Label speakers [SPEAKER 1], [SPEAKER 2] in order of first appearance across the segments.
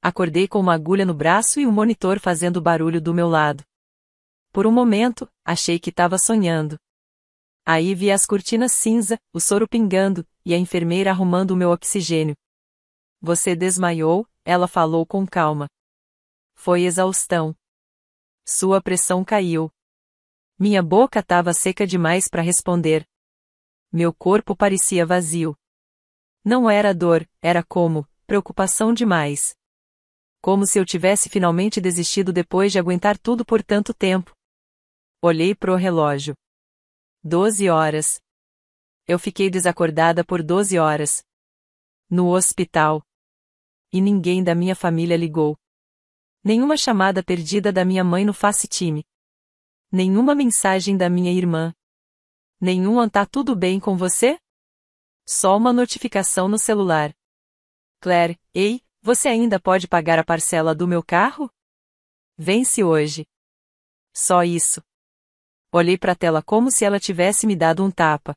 [SPEAKER 1] Acordei com uma agulha no braço e um monitor fazendo barulho do meu lado. Por um momento, achei que estava sonhando. Aí vi as cortinas cinza, o soro pingando, e a enfermeira arrumando o meu oxigênio. Você desmaiou, ela falou com calma. Foi exaustão. Sua pressão caiu. Minha boca estava seca demais para responder. Meu corpo parecia vazio. Não era dor, era como, preocupação demais. Como se eu tivesse finalmente desistido depois de aguentar tudo por tanto tempo. Olhei pro relógio. 12 horas. Eu fiquei desacordada por 12 horas. No hospital. E ninguém da minha família ligou. Nenhuma chamada perdida da minha mãe no FaceTime. Nenhuma mensagem da minha irmã. Nenhum "tá tudo bem com você?" Só uma notificação no celular. Claire, ei, você ainda pode pagar a parcela do meu carro? Vence hoje. Só isso. Olhei para a tela como se ela tivesse me dado um tapa.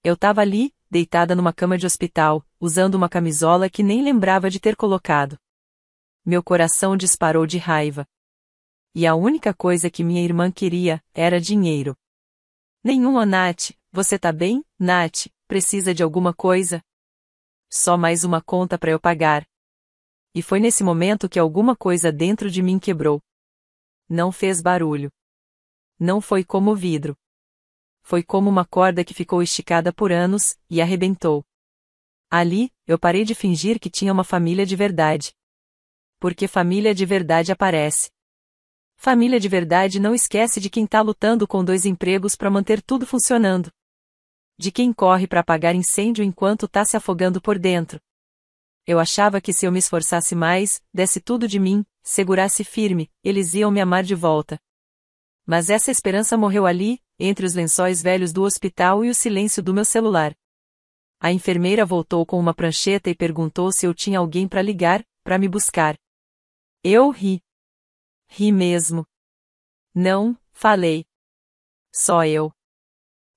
[SPEAKER 1] Eu estava ali, deitada numa cama de hospital, usando uma camisola que nem lembrava de ter colocado. Meu coração disparou de raiva. E a única coisa que minha irmã queria, era dinheiro. Nath, você tá bem, Nath, precisa de alguma coisa? Só mais uma conta para eu pagar. E foi nesse momento que alguma coisa dentro de mim quebrou. Não fez barulho. Não foi como vidro. Foi como uma corda que ficou esticada por anos, e arrebentou. Ali, eu parei de fingir que tinha uma família de verdade. Porque família de verdade aparece. Família de verdade não esquece de quem tá lutando com 2 empregos para manter tudo funcionando. De quem corre para apagar incêndio enquanto tá se afogando por dentro. Eu achava que se eu me esforçasse mais, desse tudo de mim, segurasse firme, eles iam me amar de volta. Mas essa esperança morreu ali, entre os lençóis velhos do hospital e o silêncio do meu celular. A enfermeira voltou com uma prancheta e perguntou se eu tinha alguém para ligar, para me buscar. Eu ri. Ri mesmo. Não, falei. Só eu.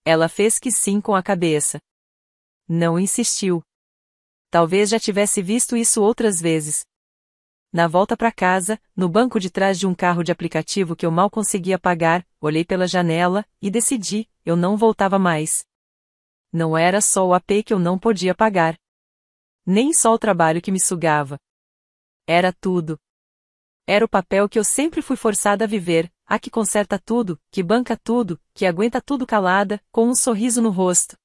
[SPEAKER 1] Ela fez que sim com a cabeça. Não insistiu. Talvez já tivesse visto isso outras vezes. Na volta para casa, no banco de trás de um carro de aplicativo que eu mal conseguia pagar, olhei pela janela, e decidi, eu não voltava mais. Não era só o AP que eu não podia pagar. Nem só o trabalho que me sugava. Era tudo. Era o papel que eu sempre fui forçada a viver, a que conserta tudo, que banca tudo, que aguenta tudo calada, com um sorriso no rosto.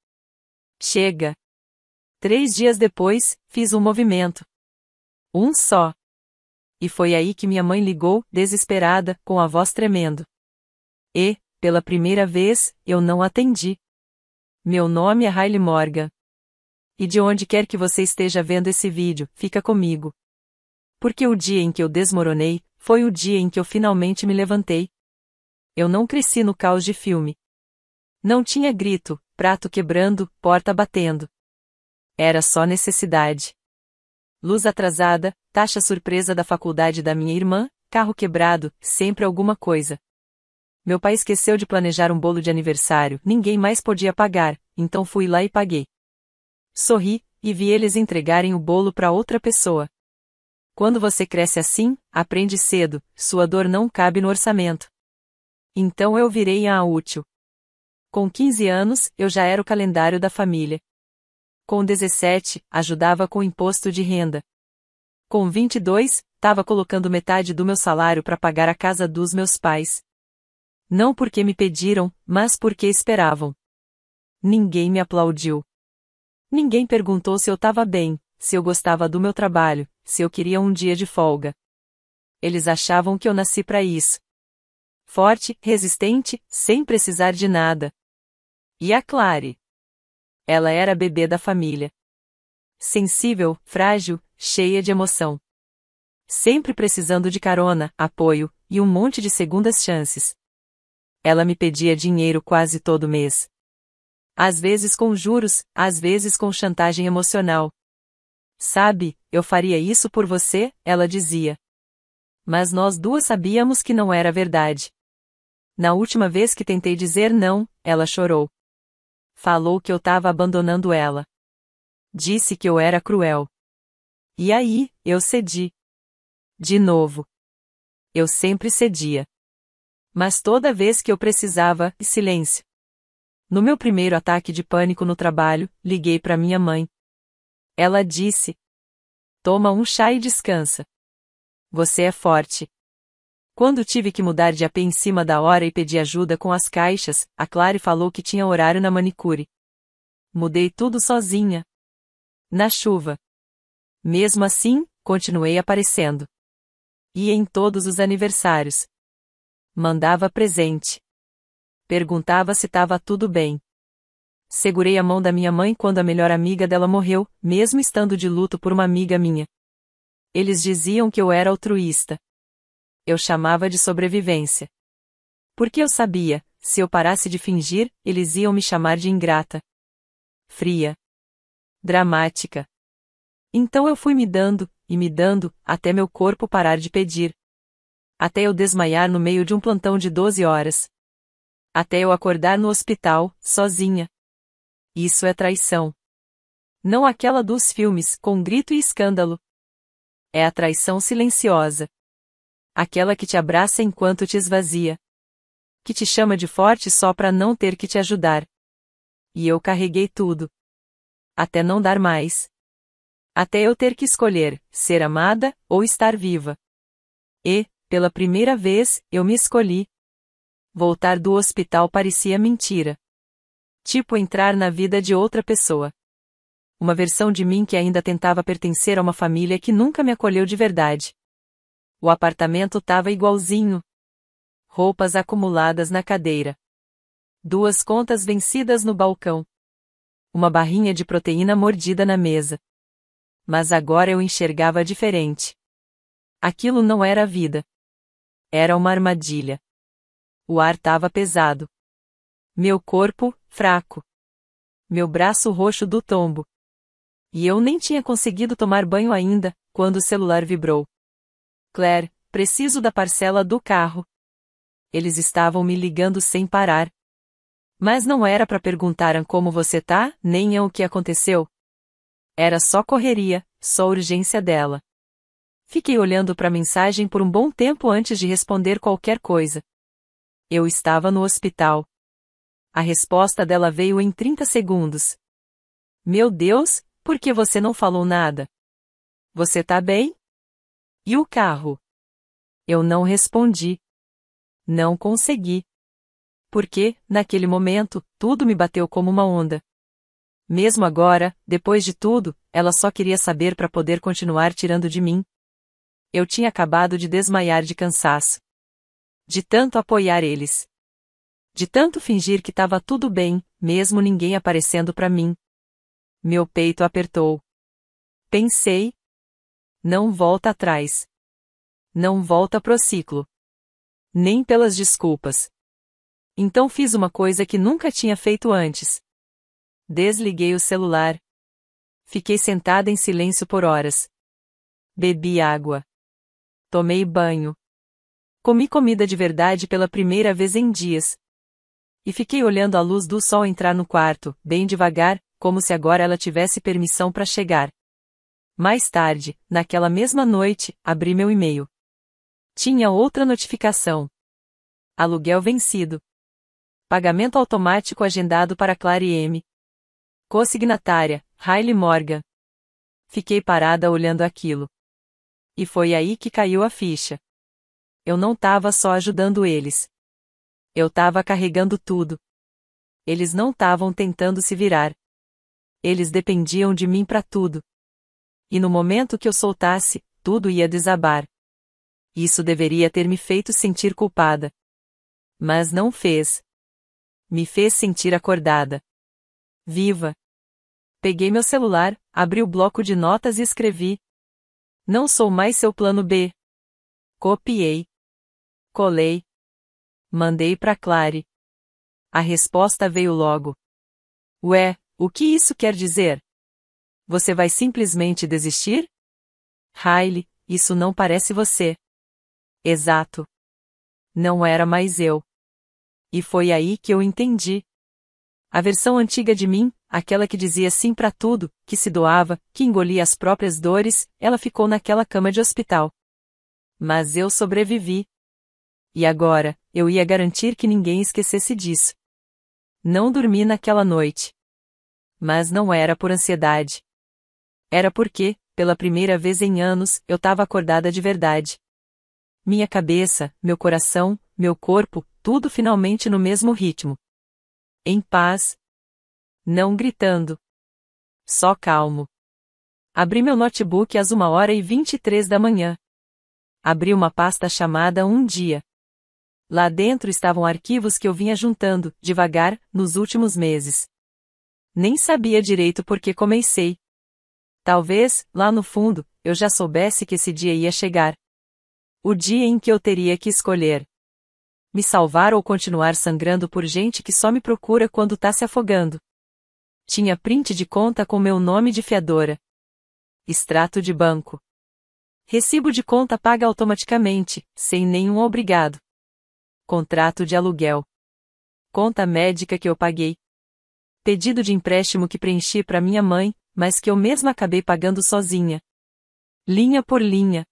[SPEAKER 1] Chega! 3 dias depois, fiz um movimento. Um só. E foi aí que minha mãe ligou, desesperada, com a voz tremendo. E, pela primeira vez, eu não atendi. Meu nome é Riley Morgan. E de onde quer que você esteja vendo esse vídeo, fica comigo. Porque o dia em que eu desmoronei, foi o dia em que eu finalmente me levantei. Eu não cresci no caos de filme. Não tinha grito, prato quebrando, porta batendo. Era só necessidade. Luz atrasada, taxa surpresa da faculdade da minha irmã, carro quebrado, sempre alguma coisa. Meu pai esqueceu de planejar um bolo de aniversário, ninguém mais podia pagar, então fui lá e paguei. Sorri, e vi eles entregarem o bolo para outra pessoa. Quando você cresce assim, aprende cedo, sua dor não cabe no orçamento. Então eu virei a útil. Com 15 anos, eu já era o calendário da família. Com 17, ajudava com o imposto de renda. Com 22, estava colocando metade do meu salário para pagar a casa dos meus pais. Não porque me pediram, mas porque esperavam. Ninguém me aplaudiu. Ninguém perguntou se eu estava bem, se eu gostava do meu trabalho, se eu queria um dia de folga. Eles achavam que eu nasci para isso. Forte, resistente, sem precisar de nada. E a Claire? Ela era a bebê da família. Sensível, frágil, cheia de emoção. Sempre precisando de carona, apoio, e um monte de segundas chances. Ela me pedia dinheiro quase todo mês. Às vezes com juros, às vezes com chantagem emocional. Sabe, eu faria isso por você, ela dizia. Mas nós duas sabíamos que não era verdade. Na última vez que tentei dizer não, ela chorou. Falou que eu estava abandonando ela. Disse que eu era cruel. E aí, eu cedi. De novo. Eu sempre cedia. Mas toda vez que eu precisava, silêncio. No meu primeiro ataque de pânico no trabalho, liguei para minha mãe. Ela disse: toma um chá e descansa. Você é forte. Quando tive que mudar de AP em cima da hora e pedir ajuda com as caixas, a Clary falou que tinha horário na manicure. Mudei tudo sozinha. Na chuva. Mesmo assim, continuei aparecendo. Ia em todos os aniversários. Mandava presente. Perguntava se estava tudo bem. Segurei a mão da minha mãe quando a melhor amiga dela morreu, mesmo estando de luto por uma amiga minha. Eles diziam que eu era altruísta. Eu chamava de sobrevivência. Porque eu sabia, se eu parasse de fingir, eles iam me chamar de ingrata. Fria. Dramática. Então eu fui me dando, até meu corpo parar de pedir. Até eu desmaiar no meio de um plantão de 12 horas. Até eu acordar no hospital, sozinha. Isso é traição. Não aquela dos filmes, com grito e escândalo. É a traição silenciosa. Aquela que te abraça enquanto te esvazia. Que te chama de forte só para não ter que te ajudar. E eu carreguei tudo. Até não dar mais. Até eu ter que escolher, ser amada, ou estar viva. E, pela primeira vez, eu me escolhi. Voltar do hospital parecia mentira. Tipo entrar na vida de outra pessoa. Uma versão de mim que ainda tentava pertencer a uma família que nunca me acolheu de verdade. O apartamento tava igualzinho. Roupas acumuladas na cadeira. 2 contas vencidas no balcão. Uma barrinha de proteína mordida na mesa. Mas agora eu enxergava diferente. Aquilo não era a vida. Era uma armadilha. O ar tava pesado. Meu corpo, fraco. Meu braço roxo do tombo. E eu nem tinha conseguido tomar banho ainda, quando o celular vibrou. Claire, preciso da parcela do carro. Eles estavam me ligando sem parar. Mas não era para perguntar como você tá, nem o que aconteceu. Era só correria, só urgência dela. Fiquei olhando para a mensagem por um bom tempo antes de responder qualquer coisa. Eu estava no hospital. A resposta dela veio em 30 segundos. Meu Deus, por que você não falou nada? Você tá bem? E o carro? Eu não respondi. Não consegui. Porque, naquele momento, tudo me bateu como uma onda. Mesmo agora, depois de tudo, ela só queria saber para poder continuar tirando de mim. Eu tinha acabado de desmaiar de cansaço. De tanto apoiar eles. De tanto fingir que estava tudo bem, mesmo ninguém aparecendo para mim. Meu peito apertou. Pensei. Não volta atrás. Não volta pro ciclo. Nem pelas desculpas. Então fiz uma coisa que nunca tinha feito antes. Desliguei o celular. Fiquei sentada em silêncio por horas. Bebi água. Tomei banho. Comi comida de verdade pela primeira vez em dias. E fiquei olhando a luz do sol entrar no quarto, bem devagar, como se agora ela tivesse permissão para chegar. Mais tarde, naquela mesma noite, abri meu e-mail. Tinha outra notificação. Aluguel vencido. Pagamento automático agendado para Clary M. Consignatária, Hailey Morgan. Fiquei parada olhando aquilo. E foi aí que caiu a ficha. Eu não tava só ajudando eles. Eu tava carregando tudo. Eles não estavam tentando se virar. Eles dependiam de mim para tudo. E no momento que eu soltasse, tudo ia desabar. Isso deveria ter me feito sentir culpada. Mas não fez. Me fez sentir acordada. Viva. Peguei meu celular, abri o bloco de notas e escrevi. Não sou mais seu plano B. Copiei. Colei. Mandei para Clary. A resposta veio logo. Ué, o que isso quer dizer? Você vai simplesmente desistir? Hailey, isso não parece você. Exato. Não era mais eu. E foi aí que eu entendi. A versão antiga de mim, aquela que dizia sim pra tudo, que se doava, que engolia as próprias dores, ela ficou naquela cama de hospital. Mas eu sobrevivi. E agora, eu ia garantir que ninguém esquecesse disso. Não dormi naquela noite. Mas não era por ansiedade. Era porque, pela primeira vez em anos, eu estava acordada de verdade. Minha cabeça, meu coração, meu corpo, tudo finalmente no mesmo ritmo. Em paz. Não gritando. Só calmo. Abri meu notebook às 1h23 da manhã. Abri uma pasta chamada Um Dia. Lá dentro estavam arquivos que eu vinha juntando, devagar, nos últimos meses. Nem sabia direito por que comecei. Talvez, lá no fundo, eu já soubesse que esse dia ia chegar. O dia em que eu teria que escolher. Me salvar ou continuar sangrando por gente que só me procura quando tá se afogando. Tinha print de conta com meu nome de fiadora. Extrato de banco. Recibo de conta paga automaticamente, sem nenhum obrigado. Contrato de aluguel. Conta médica que eu paguei. Pedido de empréstimo que preenchi para minha mãe, mas que eu mesma acabei pagando sozinha. Linha por linha.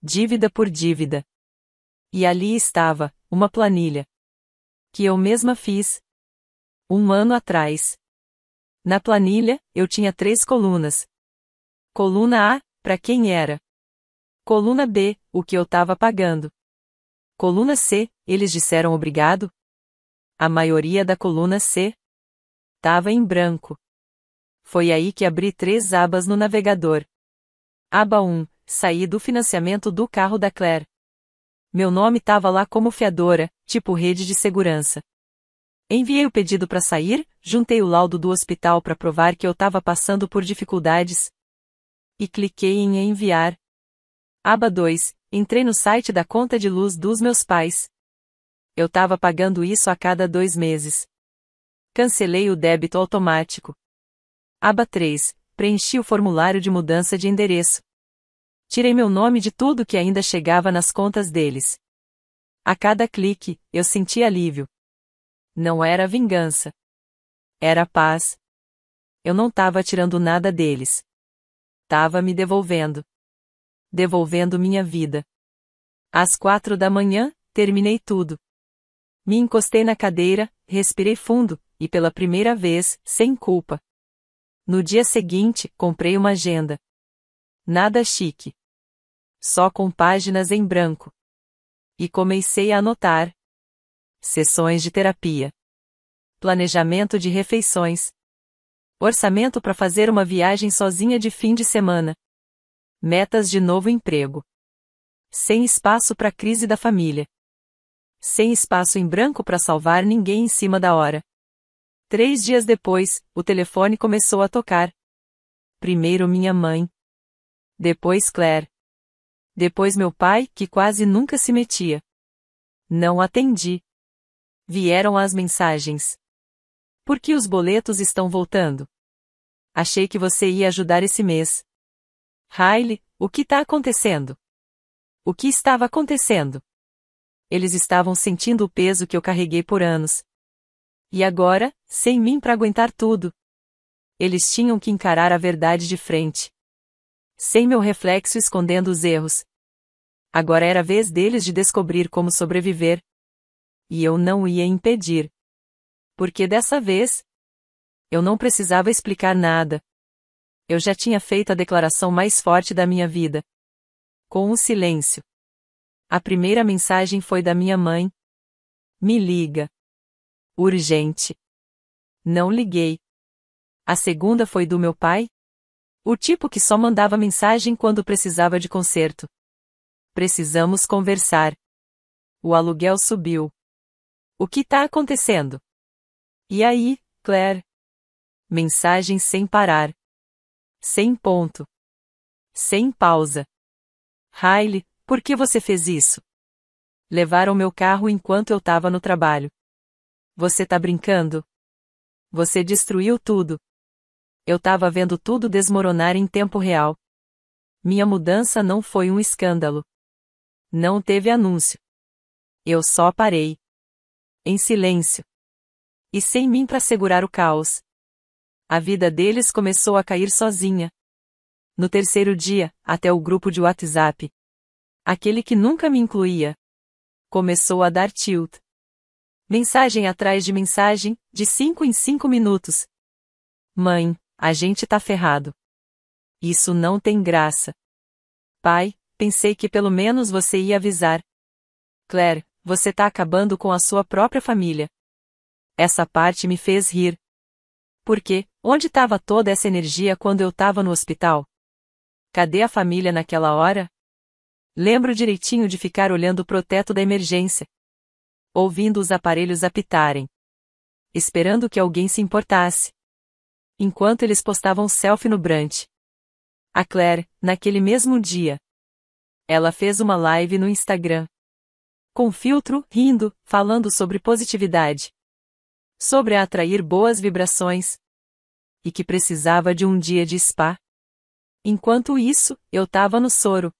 [SPEAKER 1] Dívida por dívida. E ali estava, uma planilha. Que eu mesma fiz. 1 ano atrás. Na planilha, eu tinha 3 colunas. Coluna A, para quem era. Coluna B, o que eu estava pagando. Coluna C, eles disseram obrigado? A maioria da coluna C estava em branco. Foi aí que abri 3 abas no navegador. Aba 1, saí do financiamento do carro da Claire. Meu nome estava lá como fiadora, tipo rede de segurança. Enviei o pedido para sair, juntei o laudo do hospital para provar que eu estava passando por dificuldades. E cliquei em enviar. Aba 2, entrei no site da conta de luz dos meus pais. Eu estava pagando isso a cada 2 meses. Cancelei o débito automático. Aba 3, preenchi o formulário de mudança de endereço. Tirei meu nome de tudo que ainda chegava nas contas deles. A cada clique, eu senti alívio. Não era vingança. Era paz. Eu não estava tirando nada deles. Tava me devolvendo. Devolvendo minha vida. Às 4 da manhã, terminei tudo. Me encostei na cadeira, respirei fundo, e pela primeira vez, sem culpa. No dia seguinte, comprei uma agenda. Nada chique. Só com páginas em branco. E comecei a anotar. Sessões de terapia. Planejamento de refeições. Orçamento para fazer uma viagem sozinha de fim de semana. Metas de novo emprego. Sem espaço para crise da família. Sem espaço em branco para salvar ninguém em cima da hora. 3 dias depois, o telefone começou a tocar. Primeiro minha mãe. Depois Claire. Depois meu pai, que quase nunca se metia. Não atendi. Vieram as mensagens. Por que os boletos estão voltando? Achei que você ia ajudar esse mês. Riley, o que está acontecendo? O que estava acontecendo? Eles estavam sentindo o peso que eu carreguei por anos. E agora, sem mim para aguentar tudo. Eles tinham que encarar a verdade de frente. Sem meu reflexo escondendo os erros. Agora era a vez deles de descobrir como sobreviver. E eu não ia impedir. Porque dessa vez, eu não precisava explicar nada. Eu já tinha feito a declaração mais forte da minha vida. Com um silêncio. A primeira mensagem foi da minha mãe. Me liga. Urgente. Não liguei. A segunda foi do meu pai. O tipo que só mandava mensagem quando precisava de conserto. Precisamos conversar. O aluguel subiu. O que tá acontecendo? E aí, Claire? Mensagem sem parar. Sem ponto. Sem pausa. Riley, por que você fez isso? Levaram meu carro enquanto eu tava no trabalho. Você tá brincando? Você destruiu tudo. Eu tava vendo tudo desmoronar em tempo real. Minha mudança não foi um escândalo. Não teve anúncio. Eu só parei. Em silêncio. E sem mim para segurar o caos. A vida deles começou a cair sozinha. No terceiro dia, até o grupo de WhatsApp. Aquele que nunca me incluía. Começou a dar tilt. Mensagem atrás de mensagem, de 5 em 5 minutos. Mãe, a gente tá ferrado. Isso não tem graça. Pai, pensei que pelo menos você ia avisar. Claire, você tá acabando com a sua própria família. Essa parte me fez rir. Porque, onde estava toda essa energia quando eu tava no hospital? Cadê a família naquela hora? Lembro direitinho de ficar olhando pro teto da emergência, ouvindo os aparelhos apitarem, esperando que alguém se importasse. Enquanto eles postavam selfie no brunch. A Claire, naquele mesmo dia, ela fez uma live no Instagram. Com filtro, rindo, falando sobre positividade. Sobre atrair boas vibrações. E que precisava de um dia de spa. Enquanto isso, eu tava no soro.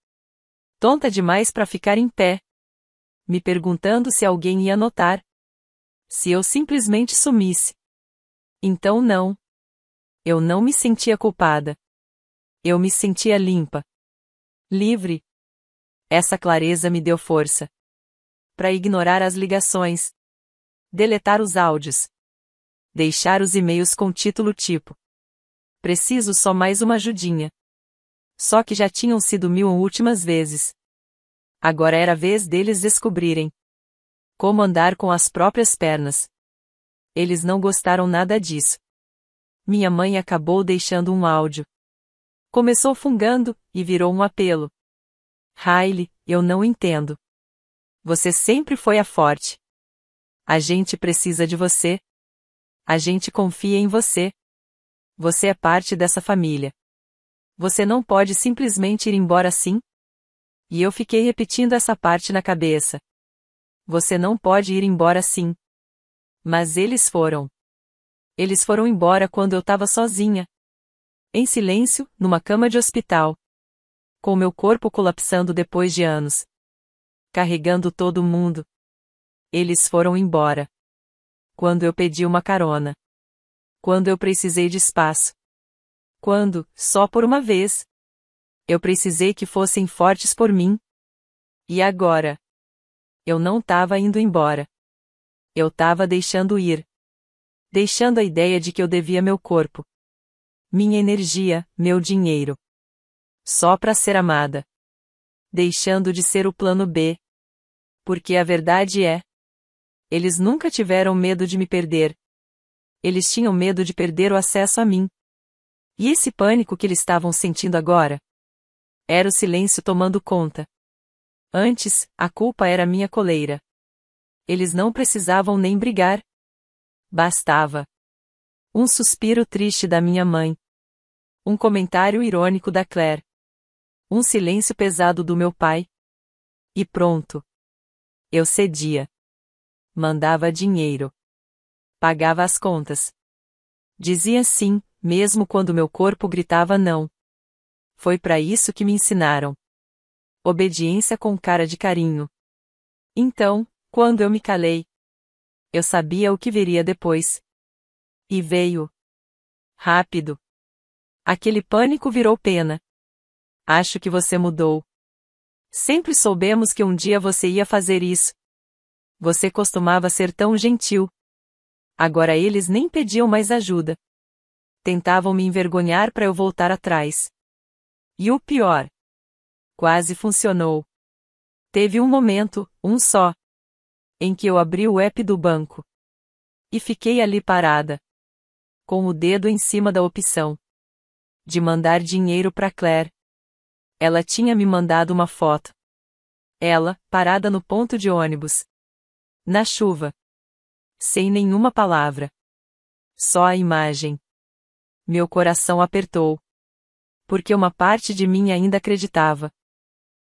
[SPEAKER 1] Tonta demais pra ficar em pé. Me perguntando se alguém ia notar. Se eu simplesmente sumisse. Então não. Eu não me sentia culpada. Eu me sentia limpa. Livre. Essa clareza me deu força. Para ignorar as ligações. Deletar os áudios. Deixar os e-mails com título tipo: preciso só mais uma ajudinha. Só que já tinham sido 1000 últimas vezes. Agora era a vez deles descobrirem como andar com as próprias pernas. Eles não gostaram nada disso. Minha mãe acabou deixando um áudio. Começou fungando, e virou um apelo. Hailey, eu não entendo. Você sempre foi a forte. A gente precisa de você. A gente confia em você. Você é parte dessa família. Você não pode simplesmente ir embora assim? E eu fiquei repetindo essa parte na cabeça. Você não pode ir embora assim. Mas eles foram. Eles foram embora quando eu tava sozinha. Em silêncio, numa cama de hospital. Com meu corpo colapsando depois de anos. Carregando todo mundo. Eles foram embora. Quando eu pedi uma carona. Quando eu precisei de espaço. Quando, só por uma vez, eu precisei que fossem fortes por mim. E agora? Eu não tava indo embora. Eu tava deixando ir. Deixando a ideia de que eu devia meu corpo. Minha energia, meu dinheiro. Só pra ser amada. Deixando de ser o plano B. Porque a verdade é, eles nunca tiveram medo de me perder. Eles tinham medo de perder o acesso a mim. E esse pânico que eles estavam sentindo agora? Era o silêncio tomando conta. Antes, a culpa era minha coleira. Eles não precisavam nem brigar. Bastava um suspiro triste da minha mãe. Um comentário irônico da Claire. Um silêncio pesado do meu pai. E pronto. Eu cedia. Mandava dinheiro. Pagava as contas. Dizia sim, mesmo quando meu corpo gritava não. Foi para isso que me ensinaram. Obediência com cara de carinho. Então, quando eu me calei, eu sabia o que viria depois. E veio. Rápido. Aquele pânico virou pena. Acho que você mudou. Sempre soubemos que um dia você ia fazer isso. Você costumava ser tão gentil. Agora eles nem pediam mais ajuda. Tentavam me envergonhar para eu voltar atrás. E o pior. Quase funcionou. Teve um momento, um só, em que eu abri o app do banco. E fiquei ali parada. Com o dedo em cima da opção de mandar dinheiro para Claire. Ela tinha me mandado uma foto. Ela, parada no ponto de ônibus. Na chuva. Sem nenhuma palavra. Só a imagem. Meu coração apertou. Porque uma parte de mim ainda acreditava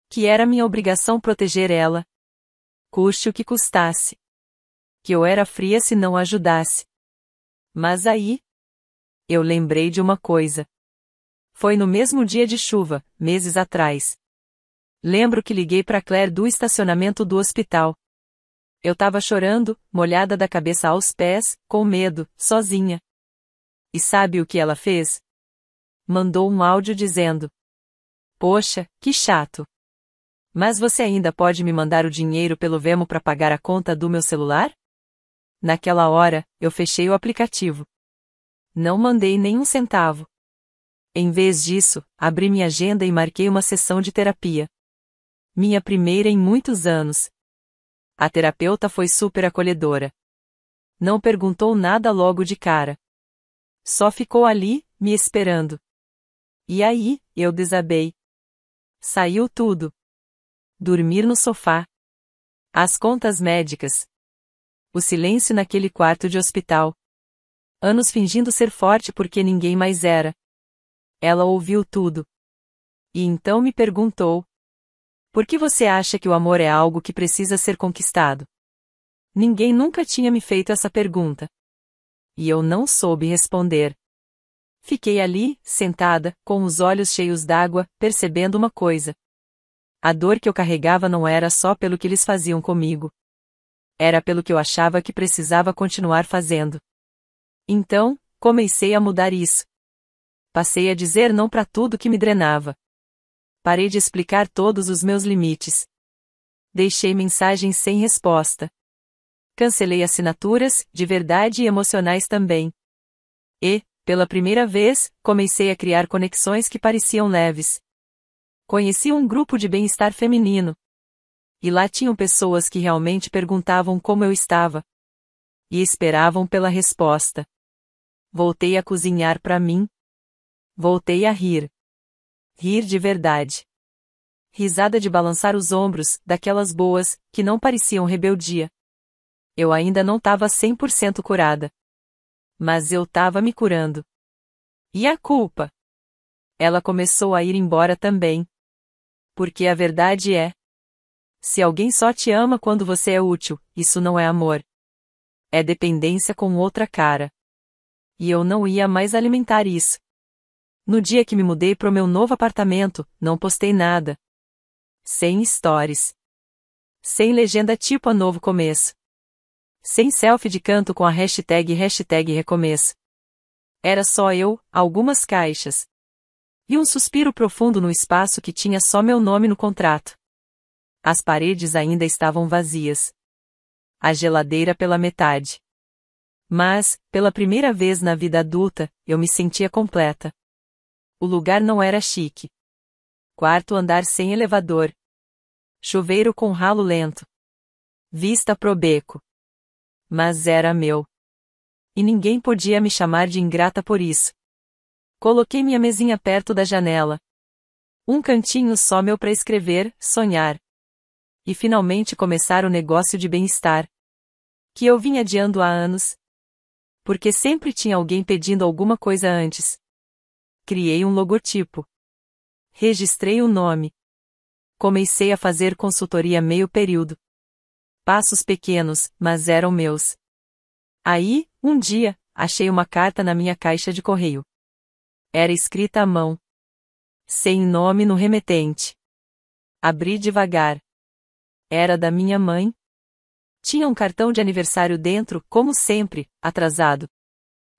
[SPEAKER 1] que era minha obrigação proteger ela. Custe o que custasse. Que eu era fria se não ajudasse. Mas aí, eu lembrei de uma coisa. Foi no mesmo dia de chuva, meses atrás. Lembro que liguei para Claire do estacionamento do hospital. Eu tava chorando, molhada da cabeça aos pés, com medo, sozinha. E sabe o que ela fez? Mandou um áudio dizendo: poxa, que chato. Mas você ainda pode me mandar o dinheiro pelo Venmo para pagar a conta do meu celular? Naquela hora, eu fechei o aplicativo. Não mandei nem um centavo. Em vez disso, abri minha agenda e marquei uma sessão de terapia. Minha primeira em muitos anos. A terapeuta foi super acolhedora. Não perguntou nada logo de cara. Só ficou ali, me esperando. E aí, eu desabei. Saiu tudo. Dormir no sofá. As contas médicas. O silêncio naquele quarto de hospital. Anos fingindo ser forte porque ninguém mais era. Ela ouviu tudo. E então me perguntou: por que você acha que o amor é algo que precisa ser conquistado? Ninguém nunca tinha me feito essa pergunta. E eu não soube responder. Fiquei ali, sentada, com os olhos cheios d'água, percebendo uma coisa. A dor que eu carregava não era só pelo que eles faziam comigo. Era pelo que eu achava que precisava continuar fazendo. Então, comecei a mudar isso. Passei a dizer não para tudo que me drenava. Parei de explicar todos os meus limites. Deixei mensagens sem resposta. Cancelei assinaturas, de verdade e emocionais também. E, pela primeira vez, comecei a criar conexões que pareciam leves. Conheci um grupo de bem-estar feminino. E lá tinham pessoas que realmente perguntavam como eu estava. E esperavam pela resposta. Voltei a cozinhar para mim. Voltei a rir. Rir de verdade. Risada de balançar os ombros, daquelas boas, que não pareciam rebeldia. Eu ainda não estava 100% curada. Mas eu estava me curando. E a culpa? Ela começou a ir embora também. Porque a verdade é: se alguém só te ama quando você é útil, isso não é amor. É dependência com outra cara. E eu não ia mais alimentar isso. No dia que me mudei pro meu novo apartamento, não postei nada. Sem stories. Sem legenda tipo a novo começo. Sem selfie de canto com a hashtag recomeço. Era só eu, algumas caixas. E um suspiro profundo no espaço que tinha só meu nome no contrato. As paredes ainda estavam vazias. A geladeira pela metade. Mas, pela primeira vez na vida adulta, eu me sentia completa. O lugar não era chique. Quarto andar sem elevador. Chuveiro com ralo lento. Vista pro beco. Mas era meu. E ninguém podia me chamar de ingrata por isso. Coloquei minha mesinha perto da janela. Um cantinho só meu para escrever, sonhar. E finalmente começar o negócio de bem-estar. Que eu vinha adiando há anos. Porque sempre tinha alguém pedindo alguma coisa antes. Criei um logotipo. Registrei o nome. Comecei a fazer consultoria meio período. Passos pequenos, mas eram meus. Aí, um dia, achei uma carta na minha caixa de correio. Era escrita à mão. Sem nome no remetente. Abri devagar. Era da minha mãe. Tinha um cartão de aniversário dentro, como sempre, atrasado.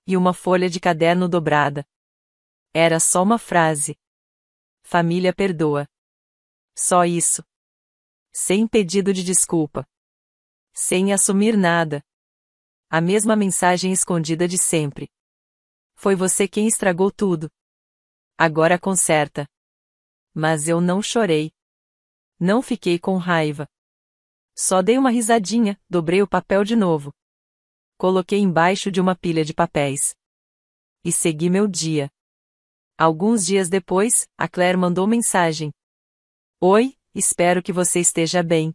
[SPEAKER 1] E uma folha de caderno dobrada. Era só uma frase. Família perdoa. Só isso. Sem pedido de desculpa. Sem assumir nada. A mesma mensagem escondida de sempre. Foi você quem estragou tudo. Agora conserta. Mas eu não chorei. Não fiquei com raiva. Só dei uma risadinha, dobrei o papel de novo. Coloquei embaixo de uma pilha de papéis. E segui meu dia. Alguns dias depois, a Claire mandou mensagem. Oi, espero que você esteja bem.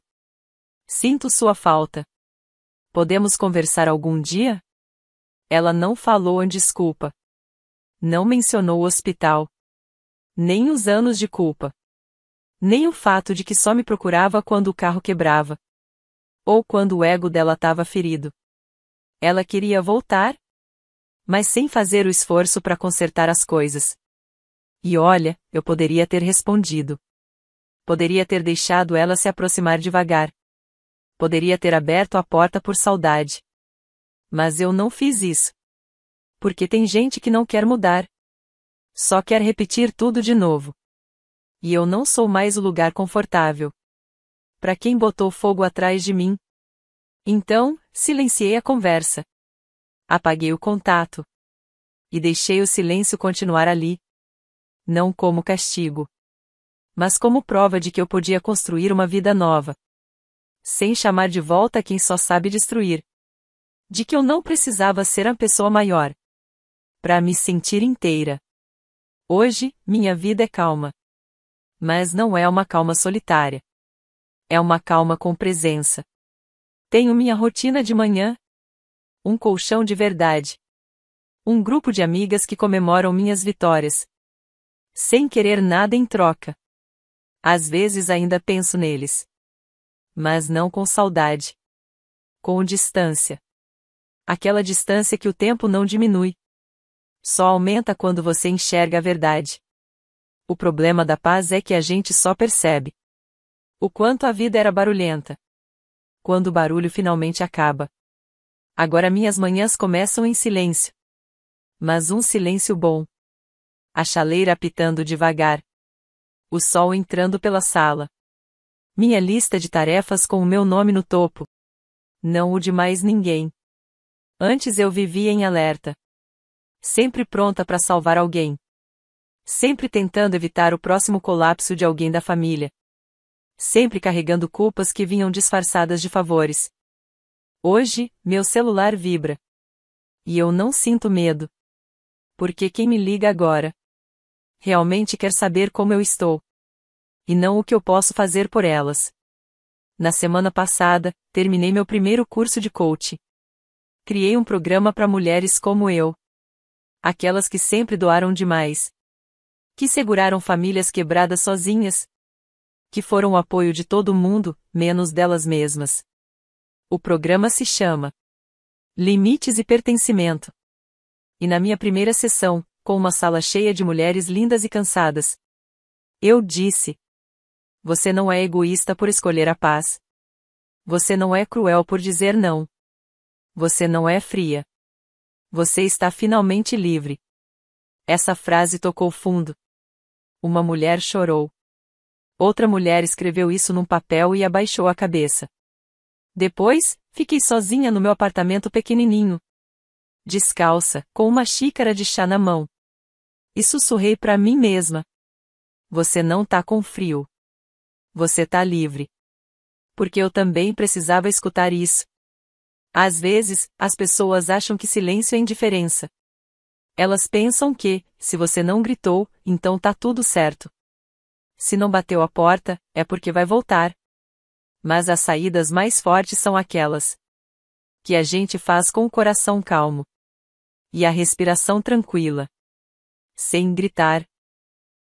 [SPEAKER 1] Sinto sua falta. Podemos conversar algum dia? Ela não falou em desculpa. Não mencionou o hospital. Nem os anos de culpa. Nem o fato de que só me procurava quando o carro quebrava. Ou quando o ego dela estava ferido. Ela queria voltar, mas sem fazer o esforço para consertar as coisas. E olha, eu poderia ter respondido. Poderia ter deixado ela se aproximar devagar. Poderia ter aberto a porta por saudade. Mas eu não fiz isso. Porque tem gente que não quer mudar. Só quer repetir tudo de novo. E eu não sou mais o lugar confortável. Para quem botou fogo atrás de mim? Então, silenciei a conversa. Apaguei o contato. E deixei o silêncio continuar ali. Não como castigo, mas como prova de que eu podia construir uma vida nova. Sem chamar de volta quem só sabe destruir. De que eu não precisava ser a pessoa maior para me sentir inteira. Hoje, minha vida é calma. Mas não é uma calma solitária. É uma calma com presença. Tenho minha rotina de manhã. Um colchão de verdade. Um grupo de amigas que comemoram minhas vitórias. Sem querer nada em troca. Às vezes ainda penso neles. Mas não com saudade. Com distância. Aquela distância que o tempo não diminui. Só aumenta quando você enxerga a verdade. O problema da paz é que a gente só percebe o quanto a vida era barulhenta. Quando o barulho finalmente acaba. Agora minhas manhãs começam em silêncio. Mas um silêncio bom. A chaleira apitando devagar. O sol entrando pela sala. Minha lista de tarefas com o meu nome no topo. Não o de mais ninguém. Antes eu vivia em alerta. Sempre pronta para salvar alguém. Sempre tentando evitar o próximo colapso de alguém da família. Sempre carregando culpas que vinham disfarçadas de favores. Hoje, meu celular vibra. E eu não sinto medo. Porque quem me liga agora realmente quer saber como eu estou. E não o que eu posso fazer por elas. Na semana passada, terminei meu primeiro curso de coaching. Criei um programa para mulheres como eu. Aquelas que sempre doaram demais. Que seguraram famílias quebradas sozinhas. Que foram o apoio de todo mundo, menos delas mesmas. O programa se chama Limites e Pertencimento. E na minha primeira sessão, com uma sala cheia de mulheres lindas e cansadas, eu disse: você não é egoísta por escolher a paz. Você não é cruel por dizer não. Você não é fria. Você está finalmente livre. Essa frase tocou fundo. Uma mulher chorou. Outra mulher escreveu isso num papel e abaixou a cabeça. Depois, fiquei sozinha no meu apartamento pequenininho. Descalça, com uma xícara de chá na mão. E sussurrei para mim mesma. Você não tá com frio. Você tá livre. Porque eu também precisava escutar isso. Às vezes, as pessoas acham que silêncio é indiferença. Elas pensam que, se você não gritou, então tá tudo certo. Se não bateu a porta, é porque vai voltar. Mas as saídas mais fortes são aquelas que a gente faz com o coração calmo. E a respiração tranquila. Sem gritar.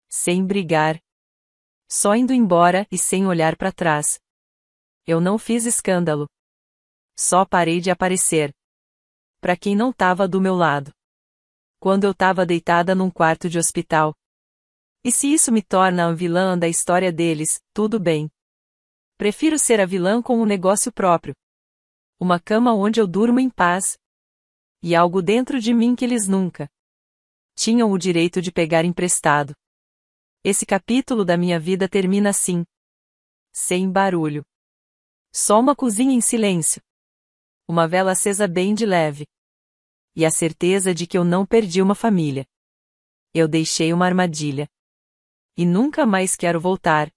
[SPEAKER 1] Sem brigar. Só indo embora e sem olhar para trás. Eu não fiz escândalo. Só parei de aparecer. Para quem não tava do meu lado. Quando eu tava deitada num quarto de hospital. E se isso me torna a vilã da história deles, tudo bem. Prefiro ser a vilã com um negócio próprio. Uma cama onde eu durmo em paz. E algo dentro de mim que eles nunca tinham o direito de pegar emprestado. Esse capítulo da minha vida termina assim. Sem barulho. Só uma cozinha em silêncio. Uma vela acesa bem de leve. E a certeza de que eu não perdi uma família. Eu deixei uma armadilha. E nunca mais quero voltar.